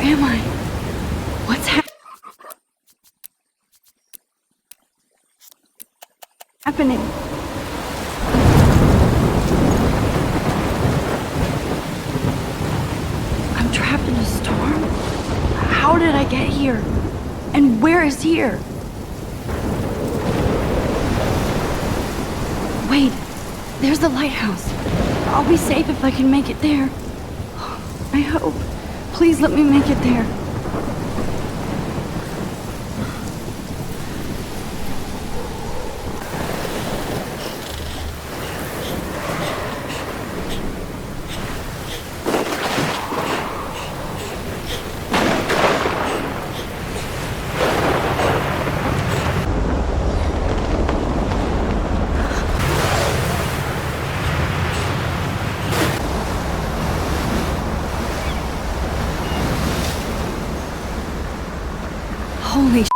am I? What's happening? I'm trapped in a storm? How did I get here? And where is here? Wait, there's the lighthouse. I'll be safe if I can make it there. I hope. Please let me make it there. Holy sh**.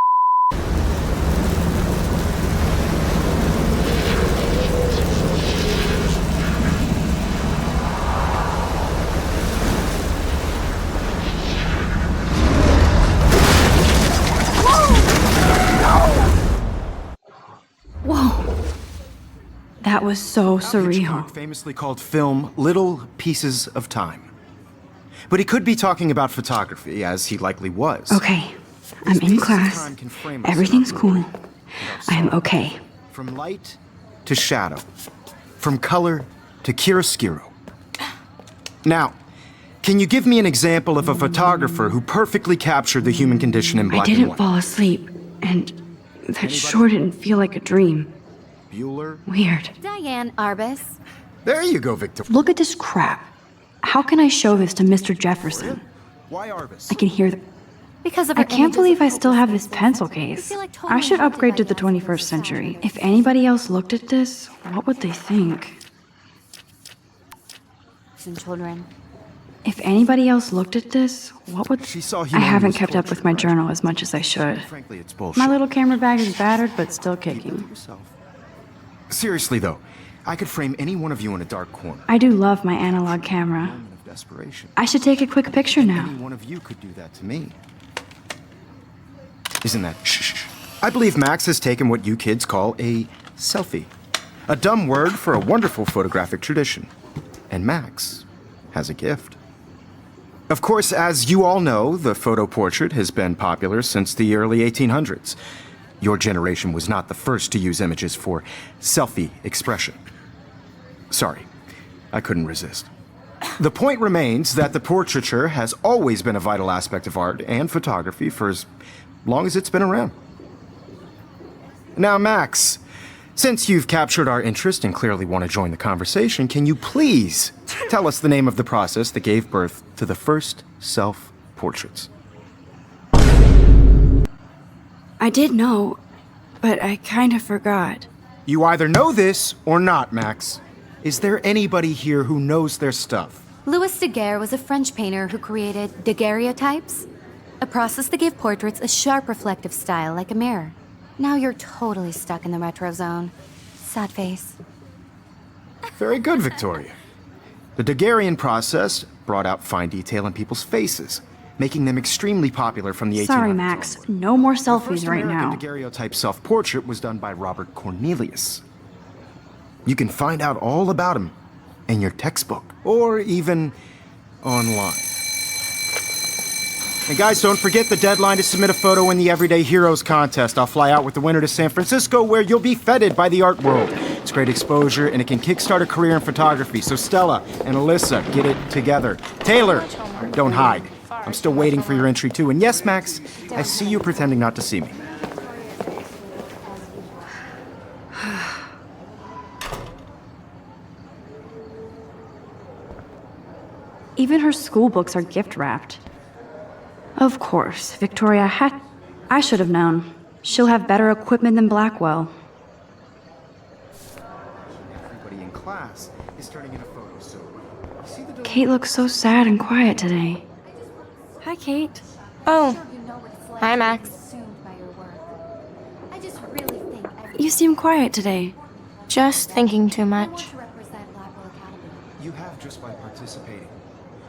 Whoa. That was so surreal. Famously called film Little Pieces of Time. But he could be talking about photography, as he likely was. Okay. I'm in class. Everything's cool. I am okay. From light to shadow. From color to chiaroscuro. Now, can you give me an example of a photographer who perfectly captured the human condition in black and white? I didn't fall asleep, and that sure didn't feel like a dream. Bueller? Weird. Diane Arbus. There you go, Victor. Look at this crap. How can I show this to Mr. Jefferson? Why Arbus? I can hear the... Because of I can't believe I still have this pencil case. I should upgrade to the 21st century. If anybody else looked at this, what would they think? Some children. If anybody else looked at this, what would... She saw I haven't humanity's kept up torture, with my right? journal as much as I should. Frankly, it's bullshit. My little camera bag is battered, but still kicking. Seriously, though, I could frame any one of you in a dark corner. I do love my analog camera. Moment of desperation. I should take a quick picture now. Any one of you could do that to me. Isn't that shh? I believe Max has taken what you kids call a selfie. A dumb word for a wonderful photographic tradition. And Max has a gift. Of course, as you all know, the photo portrait has been popular since the early 1800s. Your generation was not the first to use images for selfie expression. Sorry, I couldn't resist. The point remains that the portraiture has always been a vital aspect of art and photography for as long as it's been around. Now, Max, since you've captured our interest and clearly want to join the conversation, can you please tell us the name of the process that gave birth to the first self-portraits? I did know, but I kind of forgot. You either know this or not, Max. Is there anybody here who knows their stuff? Louis Daguerre was a French painter who created daguerreotypes, a process that gave portraits a sharp reflective style like a mirror. Now you're totally stuck in the retro zone. Sad face. Very good, Victoria. The Daguerrean process brought out fine detail in people's faces, making them extremely popular from the 1800s. Sorry, Max. No more The selfies first right American now. daguerreotype self-portrait was done by Robert Cornelius. You can find out all about him in your textbook, or even online. And guys, don't forget the deadline to submit a photo in the Everyday Heroes contest. I'll fly out with the winner to San Francisco, where you'll be feted by the art world. It's great exposure, and it can kickstart a career in photography. So Stella and Alyssa, get it together. Taylor, don't hide. I'm still waiting for your entry too. And yes, Max, I see you pretending not to see me. Even her school books are gift wrapped. Of course, Victoria had... I should have known. She'll have better equipment than Blackwell. Everybody in class is turning in a photo, so you see the Kate looks so sad and quiet today. Hi, Kate. Oh, hi, Max. I just really think You seem quiet today. Just thinking too much. to represent Blackwell Academy. You have just by participating.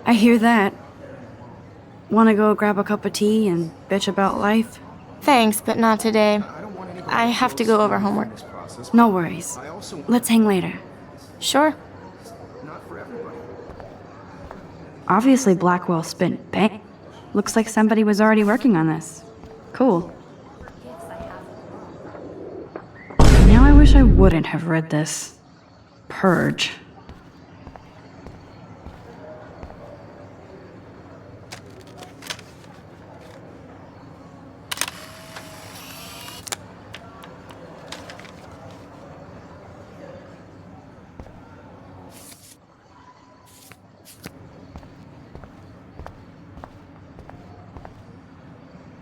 I hear that. wanna go grab a cup of tea and bitch about life? Thanks, but not today. I have to go over homework. No worries. Let's hang later. Sure. Obviously, Blackwell spent bank. Looks like somebody was already working on this. Cool. Now I wish I wouldn't have read this. Purge.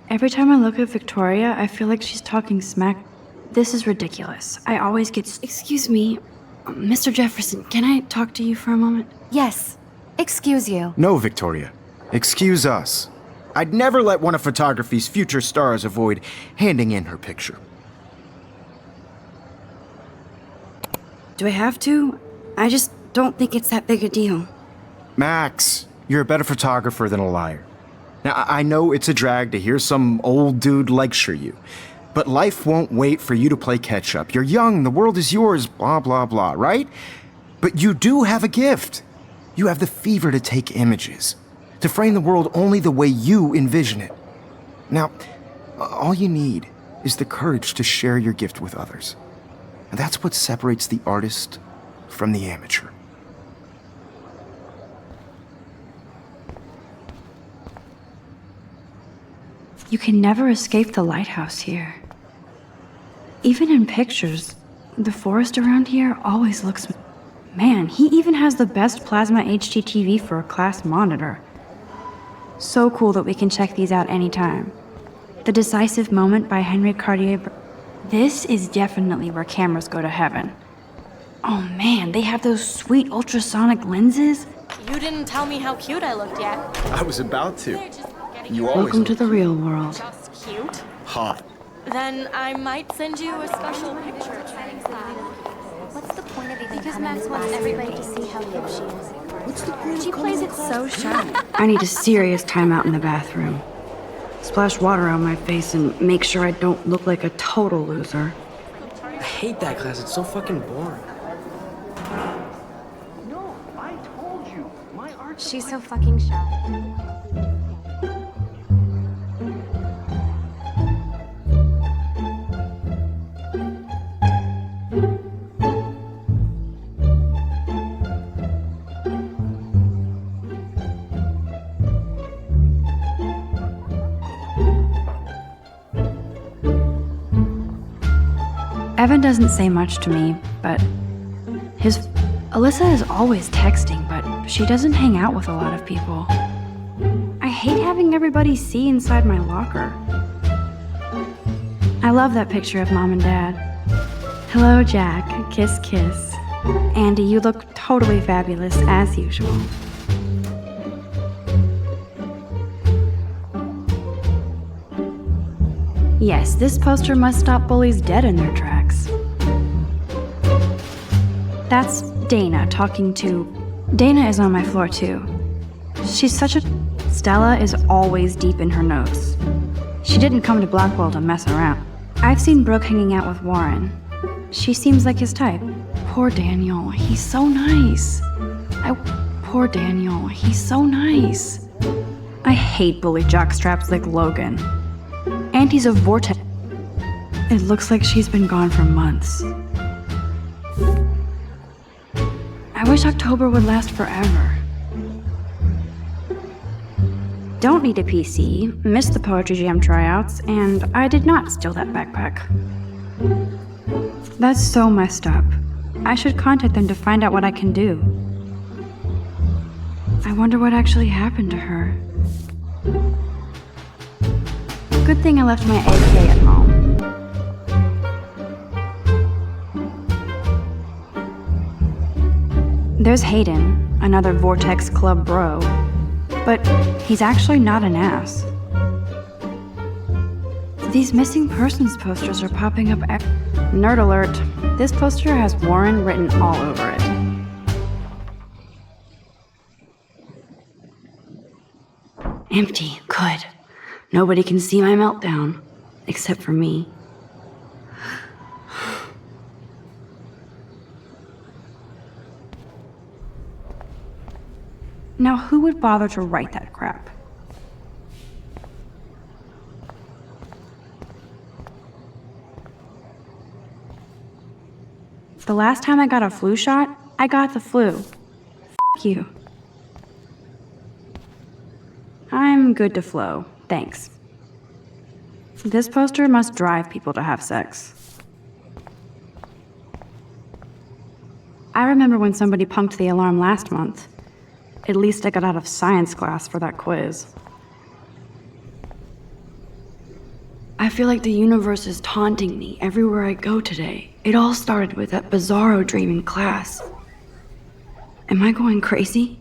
Every time I look at Victoria, I feel like she's talking smack. This is ridiculous. I always get... Excuse me, Mr. Jefferson, can I talk to you for a moment? Yes. Excuse you. No, Victoria. Excuse us. I'd never let one of photography's future stars avoid handing in her picture. Do I have to? I just don't think it's that big a deal. Max, you're a better photographer than a liar. Now, I know it's a drag to hear some old dude lecture you, but life won't wait for you to play catch-up. You're young, the world is yours, blah, blah, blah, right? But you do have a gift. You have the fever to take images, to frame the world only the way you envision it. Now, all you need is the courage to share your gift with others. And that's what separates the artist from the amateur. You can never escape the lighthouse here. Even in pictures, the forest around here always looks... Man, he even has the best plasma HD TV for a class monitor. So cool that we can check these out anytime. The Decisive Moment by Henry Cartier... This is definitely where cameras go to heaven. Oh man, they have those sweet ultrasonic lenses. You didn't tell me how cute I looked yet. I was about to. You Welcome to the real world. Just cute? Hot. Then I might send you a special picture. What's the point of even Because coming Max to wants class? everybody to see how cute she is. What's the point? She plays it so shy. I need a serious timeout in the bathroom. Splash water on my face and make sure I don't look like a total loser. I hate that class. It's so fucking boring. No, I told you. My art. She's so fucking shy. Evan doesn't say much to me, but Alyssa is always texting, but she doesn't hang out with a lot of people. I hate having everybody see inside my locker. I love that picture of Mom and Dad. Hello, Jack. Kiss, kiss. Andy, you look totally fabulous as usual. Yes, this poster must stop bullies dead in their tracks. That's Dana talking to... Dana is on my floor too. She's such a... Stella is always deep in her notes. She didn't come to Blackwell to mess around. I've seen Brooke hanging out with Warren. She seems like his type. Poor Daniel, he's so nice. Poor Daniel, he's so nice. I hate bully jockstraps like Logan. And he's a vortex. It looks like she's been gone for months. I wish October would last forever. Don't need a PC, missed the Poetry Jam tryouts, and I did not steal that backpack. That's so messed up. I should contact them to find out what I can do. I wonder what actually happened to her. Good thing I left my AK at home. There's Hayden, another Vortex Club bro. But he's actually not an ass. These missing persons posters are popping up. Nerd alert. This poster has Warren written all over it. Empty. Good. Nobody can see my meltdown. Except for me. Now, who would bother to write that crap? The last time I got a flu shot, I got the flu. F you. I'm good to flow, thanks. This poster must drive people to have sex. I remember when somebody punked the alarm last month. At least I got out of science class for that quiz. I feel like the universe is taunting me everywhere I go today. It all started with that bizarro dream in class. Am I going crazy?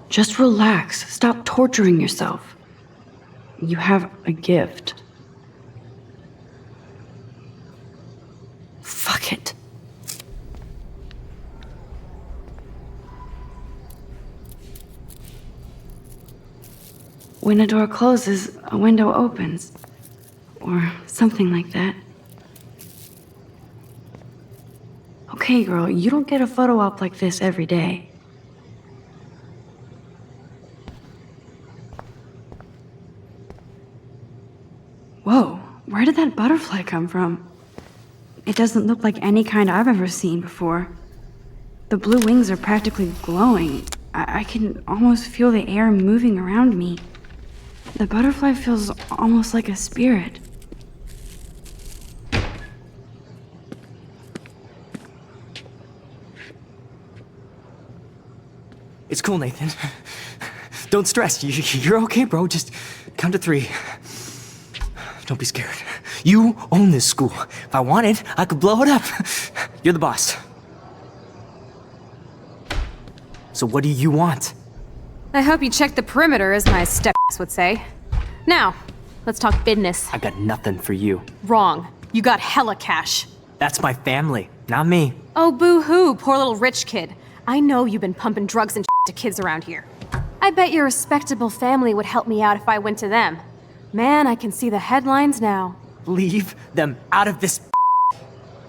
Just relax. Stop torturing yourself. You have a gift. Fuck it. When a door closes, a window opens. Or something like that. Okay, girl, you don't get a photo op like this every day. Whoa, where did that butterfly come from? It doesn't look like any kind I've ever seen before. The blue wings are practically glowing. I can almost feel the air moving around me. The butterfly feels almost like a spirit. It's cool, Nathan. Don't stress. You're okay, bro. Just count to 3. Don't be scared. You own this school. If I wanted, I could blow it up. You're the boss. So what do you want? I hope you checked the perimeter, as my step would say. Now, let's talk business. I got nothing for you. Wrong. You got hella cash. That's my family, not me. Oh, boo-hoo, poor little rich kid. I know you've been pumping drugs and to kids around here. I bet your respectable family would help me out if I went to them. Man, I can see the headlines now. Leave them out of this.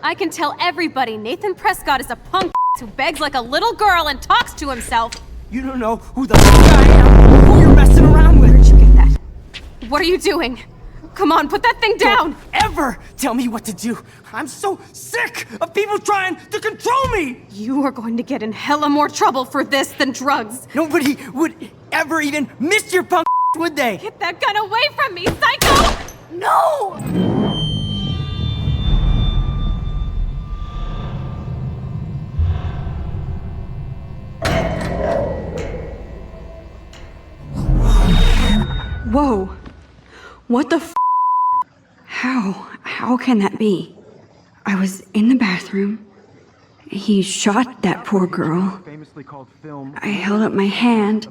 I can tell everybody Nathan Prescott is a punk who begs like a little girl and talks to himself. You don't know who the I am, who you're messing around with. Where'd you get that? What are you doing? Come on, put that thing down! Don't ever tell me what to do. I'm so sick of people trying to control me. You are going to get in hella more trouble for this than drugs. Nobody would ever even miss your punk, would they? Get that gun away from me, psycho! No! Whoa. What the f? How can that be? I was in the bathroom. He shot that poor girl. I held up my hand.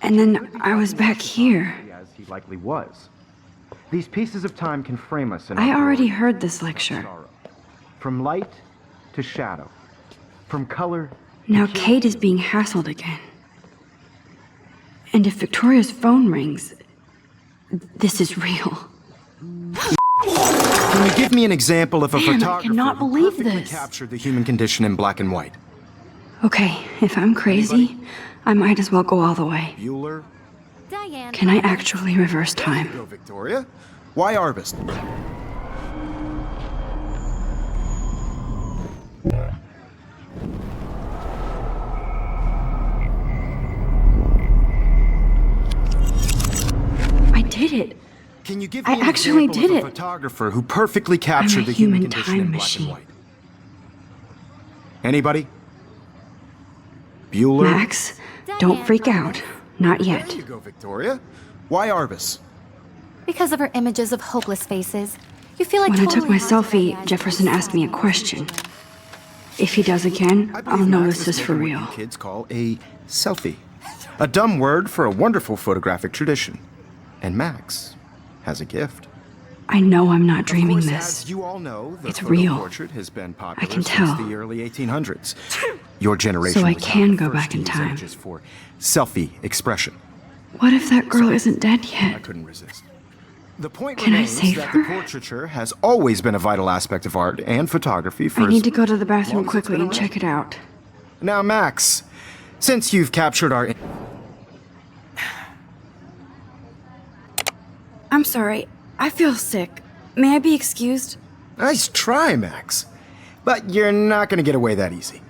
And then I was back here. As he likely was. These pieces of time can frame us in I our already glory heard this lecture. sorrow. From light to shadow. From color. Now Kate is being hassled again. And if Victoria's phone rings, this is real. Can you give me an example of a Man, I photographer cannot who believe perfectly this. captured the human condition in black and white? Okay, if I'm crazy, I might as well go all the way. Bueller? Diane. Can I actually reverse time? Go, Victoria. Why Arbist? I did it. Can you give me I an actually example did of a it. photographer who perfectly captured the human human condition time in black machine. and white? Anybody? Bueller? Max, don't freak out. Not There yet. you go, Victoria. Why Arbus? Because of her images of hopeless faces. You feel like When I took totally my selfie, outside Jefferson asked me a question. If he does again, I I'll believe know Max this has is for taken what real. you kids call a selfie. A dumb word for a wonderful photographic tradition. And Max has a gift. I know I'm not dreaming Of course, this. as you all know, the It's photo real. portrait has been popular can since tell. the early 1800s. Your generation So I was can not the go first back to in use time. images for selfie expression. What if that girl isn't dead I yet? couldn't resist. The point Can I remains save that her? the portraiture has always been a vital aspect of art and photography for I as need to go to the bathroom long as it's quickly been and around. check it out. Now, Max, since you've captured our... I'm sorry. I feel sick. May I be excused? Nice try, Max. But you're not going to get away that easy.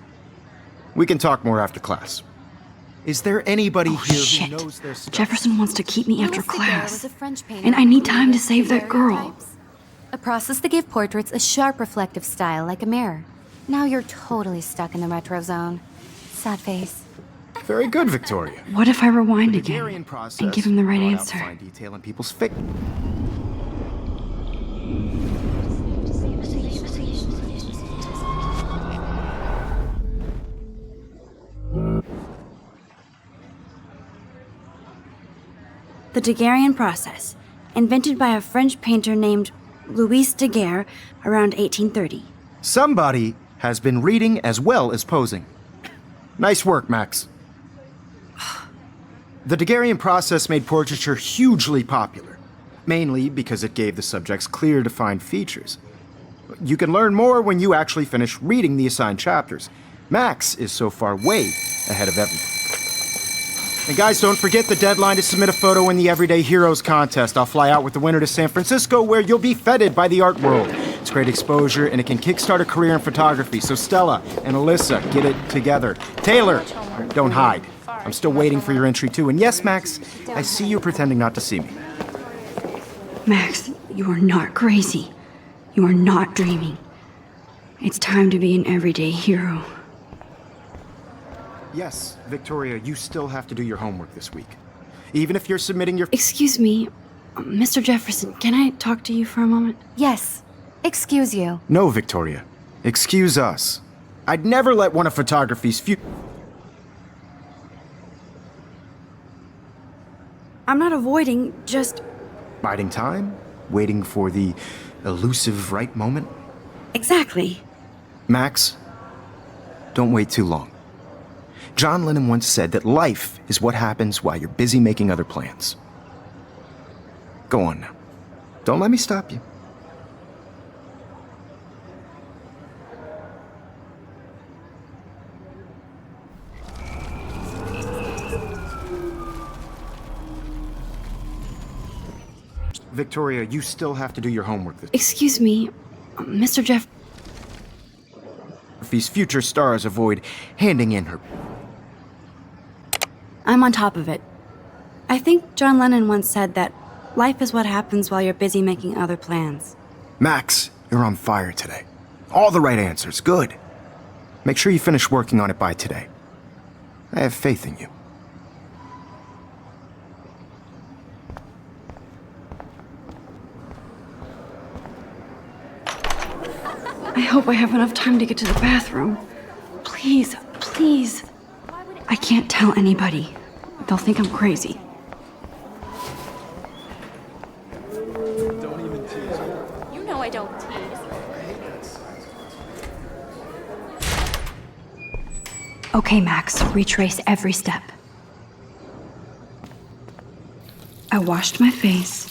We can talk more after class. Is there anybody Oh, here shit. who knows their stuff? Jefferson wants to keep me after Louis Daguerre class. was a French painter And I who need time to created save that girl. daguerreotypes, a process that gave portraits a sharp reflective style like a mirror. Now you're totally stuck in the retro zone. Sad face. Very good, Victoria. What if I rewind The again Daguerrean process and give him the right brought out answer? fine detail in people's face. The Daguerrean process, invented by a French painter named Louis Daguerre around 1830. Somebody has been reading as well as posing. Nice work, Max. The Daguerrean process made portraiture hugely popular, mainly because it gave the subjects clear, defined features. You can learn more when you actually finish reading the assigned chapters. Max is so far way ahead of everyone. And guys, don't forget the deadline to submit a photo in the Everyday Heroes contest. I'll fly out with the winner to San Francisco, where you'll be feted by the art world. It's great exposure, and it can kickstart a career in photography. So Stella and Alyssa, get it together. Taylor, don't hide. I'm still waiting for your entry too. And yes, Max, I see you pretending not to see me. Max, you are not crazy. You are not dreaming. It's time to be an everyday hero. Yes, Victoria, you still have to do your homework this week. Even if you're submitting your... Excuse me, Mr. Jefferson, can I talk to you for a moment? Yes. Excuse you. No, Victoria. Excuse us. I'd never let one of photography's few... I'm not avoiding, just... Biding time? Waiting for the elusive right moment? Exactly. Max, don't wait too long. John Lennon once said that life is what happens while you're busy making other plans. Go on now. Don't let me stop you. Victoria, you still have to do your homework this Excuse me, Mr. Jeff... These future stars avoid handing in her... I'm on top of it. I think John Lennon once said that life is what happens while you're busy making other plans. Max, you're on fire today. All the right answers. Good. Make sure you finish working on it by today. I have faith in you. I hope I have enough time to get to the bathroom. Please, please. I can't tell anybody. They'll think I'm crazy. You know I don't tease. Okay, Max, retrace every step. I washed my face.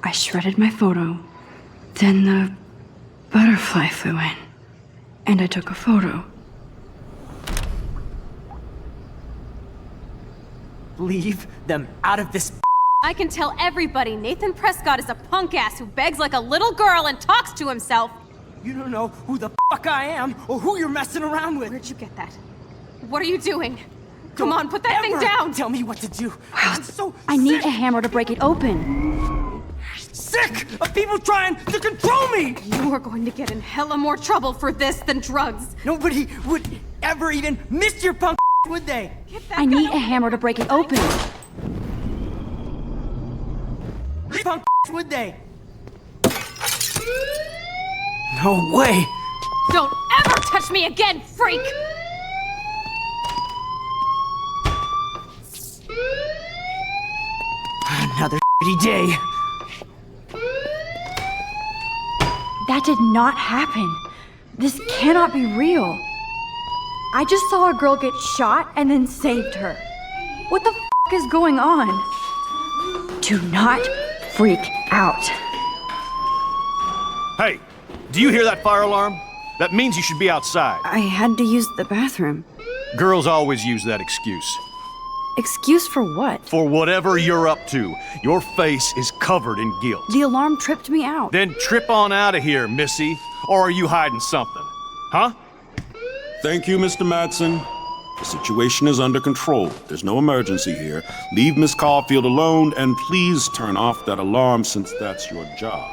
I shredded my photo. Then the butterfly flew in. And I took a photo. Leave them out of this. I can tell everybody Nathan Prescott is a punk ass who begs like a little girl and talks to himself. You don't know who the fuck I am or who you're messing around with. Where'd you get that? What are you doing? Come on, put that thing Ever down! Tell me what to do. I'm so I need sick, a hammer to break it open. sick of people trying to control me. You are going to get in hella more trouble for this than drugs. Nobody would ever even miss your punk, would they? Get that I guy need off- a hammer to break it open. Punk, would they? No way. Don't ever touch me again, freak! Another day. That did not happen. This cannot be real. I just saw a girl get shot and then saved her. What the is going on? Do not freak out. Hey, do you hear that fire alarm? That means you should be outside. I had to use the bathroom. Girls always use that excuse. Excuse for what? For whatever you're up to, your face is covered in guilt. The alarm tripped me out. Then trip on out of here, Missy. Or are you hiding something? Huh? Thank you, Mr. Madsen. The situation is under control. There's no emergency here. Leave Miss Caulfield alone, and please turn off that alarm since that's your job.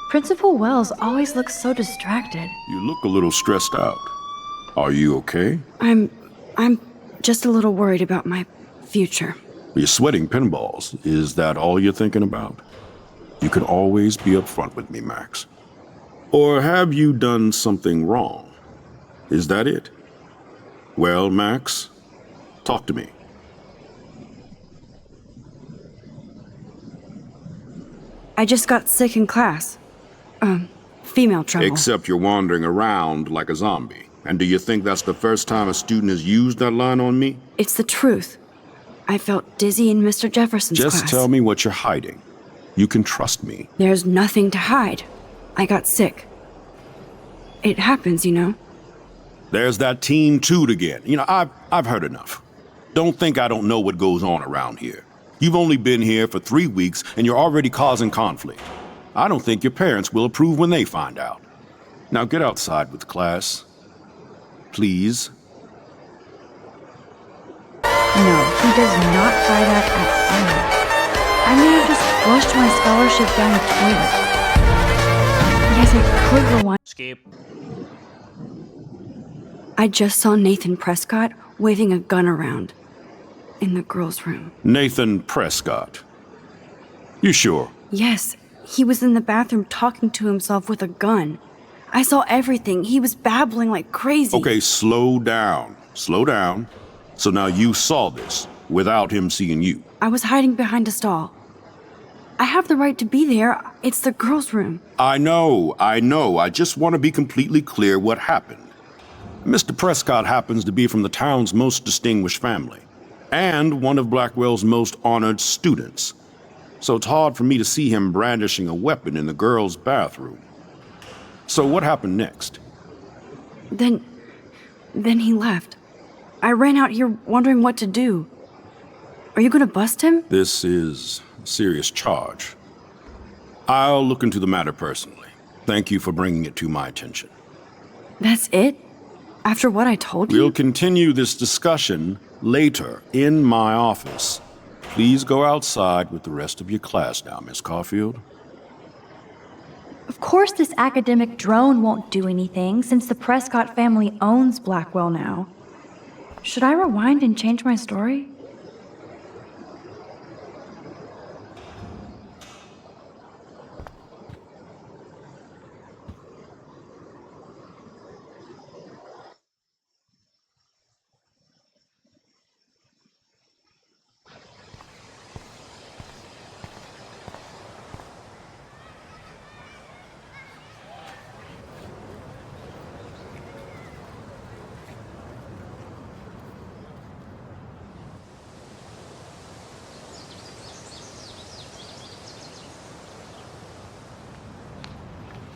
Principal Wells always looks so distracted. You look a little stressed out. Are you okay? I'm just a little worried about my future. You're sweating pinballs. Is that all you're thinking about? You can always be upfront with me, Max. Or have you done something wrong? Is that it? Well, Max, talk to me. I just got sick in class. Female trouble. Except you're wandering around like a zombie. And do you think that's the first time a student has used that line on me? It's the truth. I felt dizzy in Mr. Jefferson's class. Just tell me what you're hiding. You can trust me. There's nothing to hide. I got sick. It happens, you know. There's that teen toot again. You know, I've heard enough. Don't think I don't know what goes on around here. You've only been here for 3 weeks and you're already causing conflict. I don't think your parents will approve when they find out. Now get outside with class. Please. No, he does not buy that at all. I may have just flushed my scholarship down the toilet. Yes, I could rewind. Skip. I just saw Nathan Prescott waving a gun around in the girls' room. Nathan Prescott. You sure? Yes, he was in the bathroom talking to himself with a gun. I saw everything. He was babbling like crazy. Okay, slow down. Slow down. So now you saw this without him seeing you. I was hiding behind a stall. I have the right to be there. It's the girls' room. I know. I just want to be completely clear what happened. Mr. Prescott happens to be from the town's most distinguished family, and one of Blackwell's most honored students. So it's hard for me to see him brandishing a weapon in the girls' bathroom. So what happened next? Then he left. I ran out here wondering what to do. Are you gonna bust him? This is a serious charge. I'll look into the matter personally. Thank you for bringing it to my attention. That's it? After what I told you? We'll continue this discussion later in my office. Please go outside with the rest of your class now, Miss Caulfield. Of course this academic drone won't do anything since the Prescott family owns Blackwell now. Should I rewind and change my story?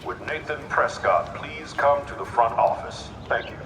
Would Nathan Prescott please come to the front office? Thank you.